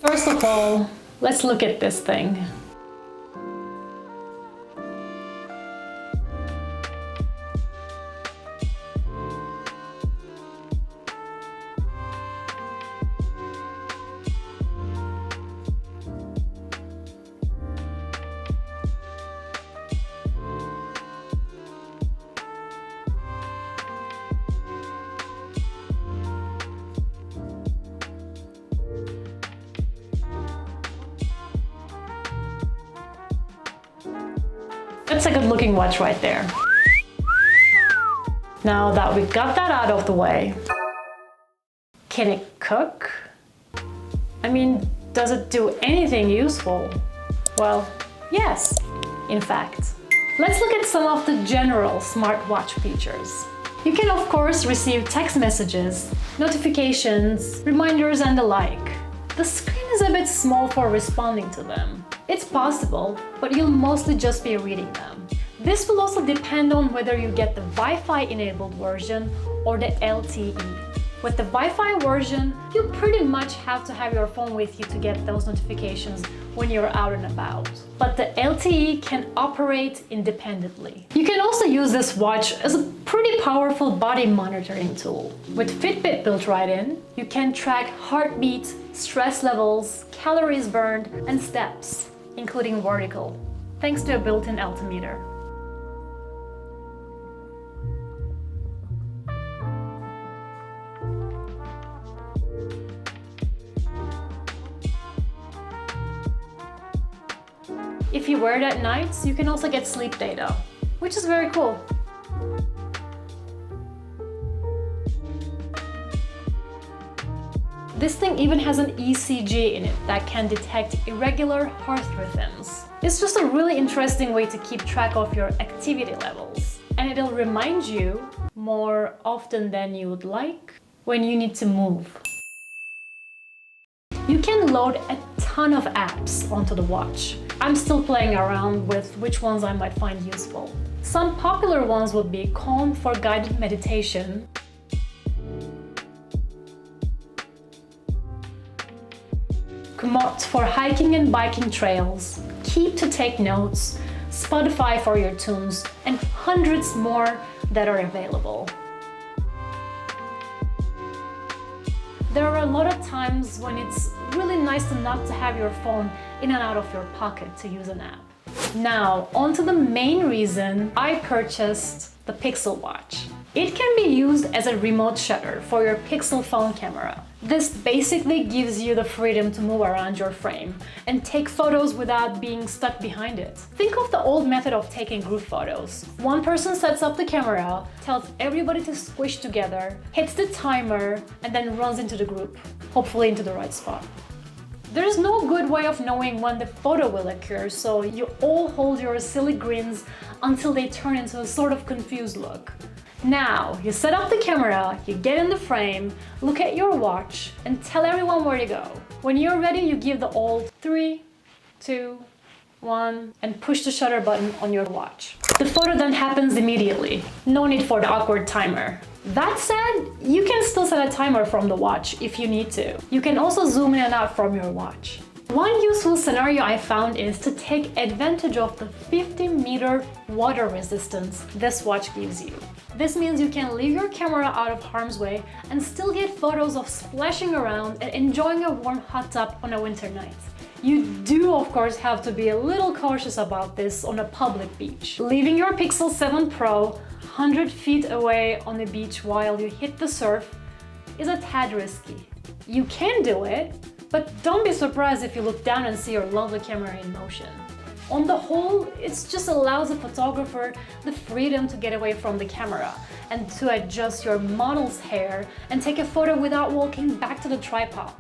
First of all, let's look at this thing. That's a good looking watch right there. Now that we got that out of the way, can it cook? I mean, does it do anything useful? Well, yes, in fact. Let's look at some of the general smartwatch features. You can of course receive text messages, notifications, reminders and the like. The screen is a bit small for responding to them. It's possible, but you'll mostly just be reading them. This will also depend on whether you get the Wi-Fi enabled version or the LTE. With the Wi-Fi version, you pretty much have to have your phone with you to get those notifications when you're out and about. But the LTE can operate independently. You can also use this watch as a pretty powerful body monitoring tool. With Fitbit built right in, you can track heartbeat, stress levels, calories burned, and steps, including vertical, thanks to a built-in altimeter. If you wear it at night, you can also get sleep data, which is very cool. This thing even has an ECG in it that can detect irregular heart rhythms. It's just a really interesting way to keep track of your activity levels. And it'll remind you more often than you would like when you need to move. You can load a ton of apps onto the watch. I'm still playing around with which ones I might find useful. Some popular ones would be Calm for guided meditation, Komoot for hiking and biking trails, Keep to take notes, Spotify for your tunes, and hundreds more that are available. There are a lot of times when it's really nice to not to have your phone in and out of your pocket to use an app. Now, on to the main reason I purchased the pixelwatch. It can be used as a remote shutter for your Pixel phone camera. This basically gives you the freedom to move around your frame and take photos without being stuck behind it. Think of the old method of taking group photos. One person sets up the camera, tells everybody to squish together, hits the timer, and then runs into the group, hopefully into the right spot. There's no good way of knowing when the photo will occur, so you all hold your silly grins until they turn into a sort of confused look. Now, you set up the camera, you get in the frame, look at your watch, and tell everyone where to go. When you're ready, you give the old 3, 2, 1, and push the shutter button on your watch. The photo then happens immediately. No need for the awkward timer. That said, you can still set a timer from the watch if you need to. You can also zoom in and out from your watch. One useful scenario I found is to take advantage of the 50-meter water resistance this watch gives you. This means you can leave your camera out of harm's way and still get photos of splashing around and enjoying a warm hot tub on a winter night. You do, of course, have to be a little cautious about this on a public beach. Leaving your Pixel 7 Pro 100 feet away on the beach while you hit the surf is a tad risky. You can do it, but don't be surprised if you look down and see your lovely camera in motion. On the whole, it just allows a photographer the freedom to get away from the camera and to adjust your model's hair and take a photo without walking back to the tripod,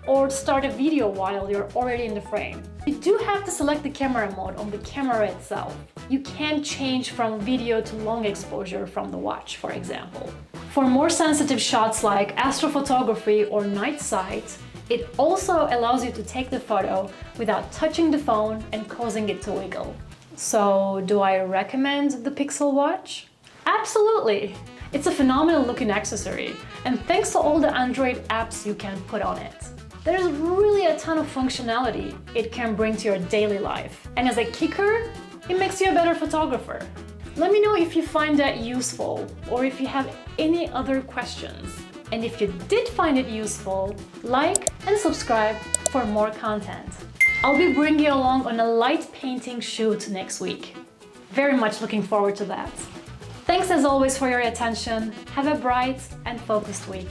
or start a video while you're already in the frame. You do have to select the camera mode on the camera itself. You can change from video to long exposure from the watch, for example. For more sensitive shots like astrophotography or night sight, it also allows you to take the photo without touching the phone and causing it to wiggle. So, do I recommend the Pixel Watch? Absolutely! It's a phenomenal looking accessory, and thanks to all the Android apps you can put on it. There's really a ton of functionality it can bring to your daily life. And as a kicker, it makes you a better photographer. Let me know if you find that useful or if you have any other questions. And if you did find it useful, like and subscribe for more content. I'll be bringing you along on a light painting shoot next week. Very much looking forward to that. Thanks as always for your attention. Have a bright and focused week.